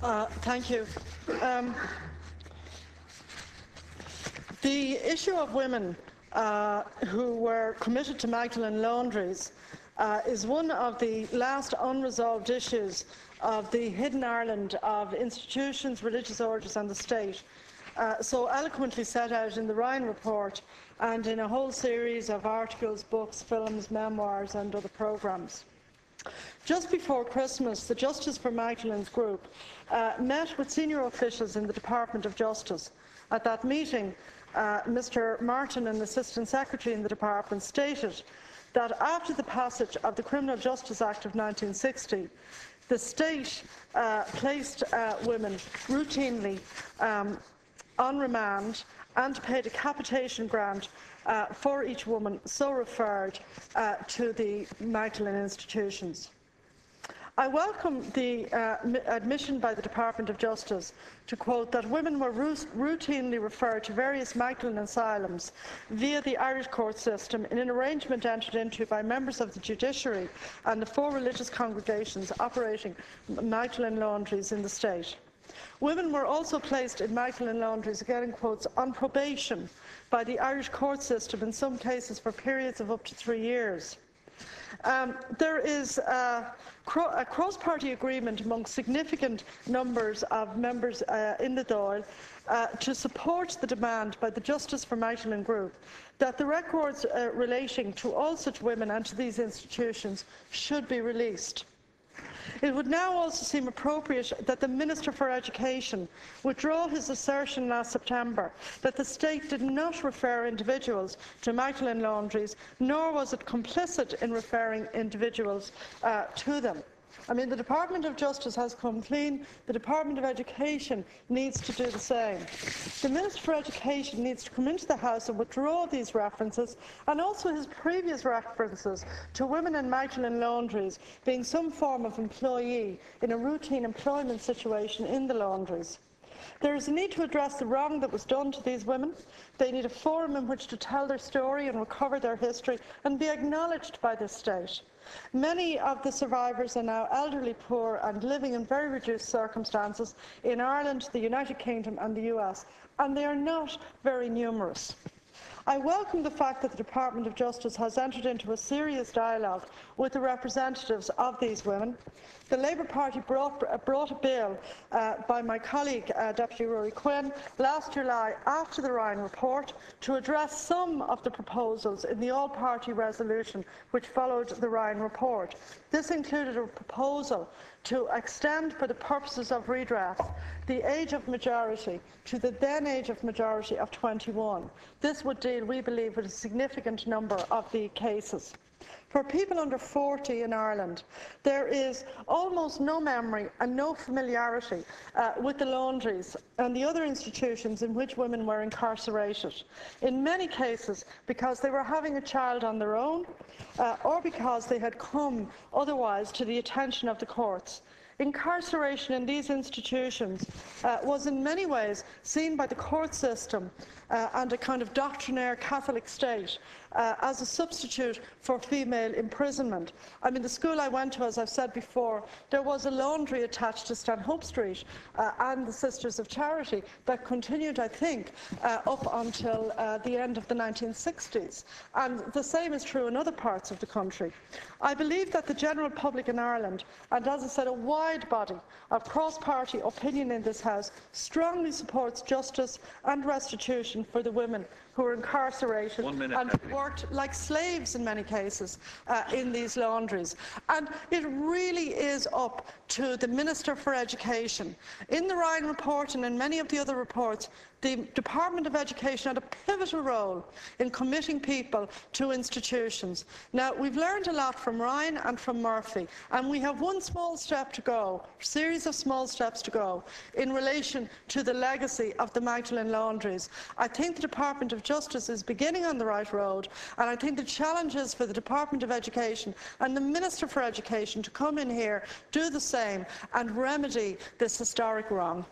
Thank you. The issue of women who were committed to Magdalene Laundries is one of the last unresolved issues of the hidden Ireland of institutions, religious orders and the state, so eloquently set out in the Ryan report and in a whole series of articles, books, films, memoirs and other programmes. Just before Christmas, the Justice for Magdalene's group met with senior officials in the Department of Justice. At that meeting, Mr. Martin, an Assistant Secretary in the Department, stated that after the passage of the Criminal Justice Act of 1960, the state placed women routinely on remand and paid a capitation grant for each woman so referred to the Magdalene institutions. I welcome the admission by the Department of Justice to quote that women were routinely referred to various Magdalene asylums via the Irish court system in an arrangement entered into by members of the judiciary and the 4 religious congregations operating Magdalene Laundries in the state. Women were also placed in Magdalene Laundries, again in quotes, on probation by the Irish court system, in some cases for periods of up to 3 years. There is a cross-party agreement among significant numbers of members in the Dáil to support the demand by the Justice for Magdalene group that the records relating to all such women and to these institutions should be released. It would now also seem appropriate that the Minister for Education withdraw his assertion last September that the state did not refer individuals to Magdalene Laundries, nor was it complicit in referring individuals to them. I mean, the Department of Justice has come clean. The Department of Education needs to do the same. The Minister for Education needs to come into the House and withdraw these references, and also his previous references to women in Magdalene Laundries being some form of employee in a routine employment situation in the laundries. There is a need to address the wrong that was done to these women. They need a forum in which to tell their story and recover their history and be acknowledged by the state. Many of the survivors are now elderly, poor and living in very reduced circumstances in Ireland, the United Kingdom and the US, and they are not very numerous. I welcome the fact that the Department of Justice has entered into a serious dialogue with the representatives of these women. The Labour Party brought a bill by my colleague, Deputy Rory Quinn, last July after the Ryan report to address some of the proposals in the all-party resolution which followed the Ryan report. This included a proposal to extend, for the purposes of redress, the age of majority to the then age of majority of 21. This would deal, we believe, with a significant number of the cases. For people under 40 in Ireland, there is almost no memory and no familiarity with the laundries and the other institutions in which women were incarcerated, in many cases because they were having a child on their own or because they had come otherwise to the attention of the courts. Incarceration in these institutions was in many ways seen by the court system and a kind of doctrinaire Catholic state as a substitute for female imprisonment. I mean, the school I went to, as I've said before, there was a laundry attached to Stanhope Street and the Sisters of Charity that continued, I think, up until the end of the 1960s. And the same is true in other parts of the country. I believe that the general public in Ireland, and as I said, a wide body of cross-party opinion in this House, strongly supports justice and restitution for the women who are incarcerated and worked like slaves in many cases in these laundries. And it really is up to the Minister for Education. In the Ryan report and in many of the other reports, the Department of Education had a pivotal role in committing people to institutions. Now, we've learned a lot from Ryan and from Murphy, and we have one small step to go, a series of small steps to go, in relation to the legacy of the Magdalene Laundries. I think the Department of Justice is beginning on the right road, and I think the challenge is for the Department of Education and the Minister for Education to come in here, do the same, and remedy this historic wrong.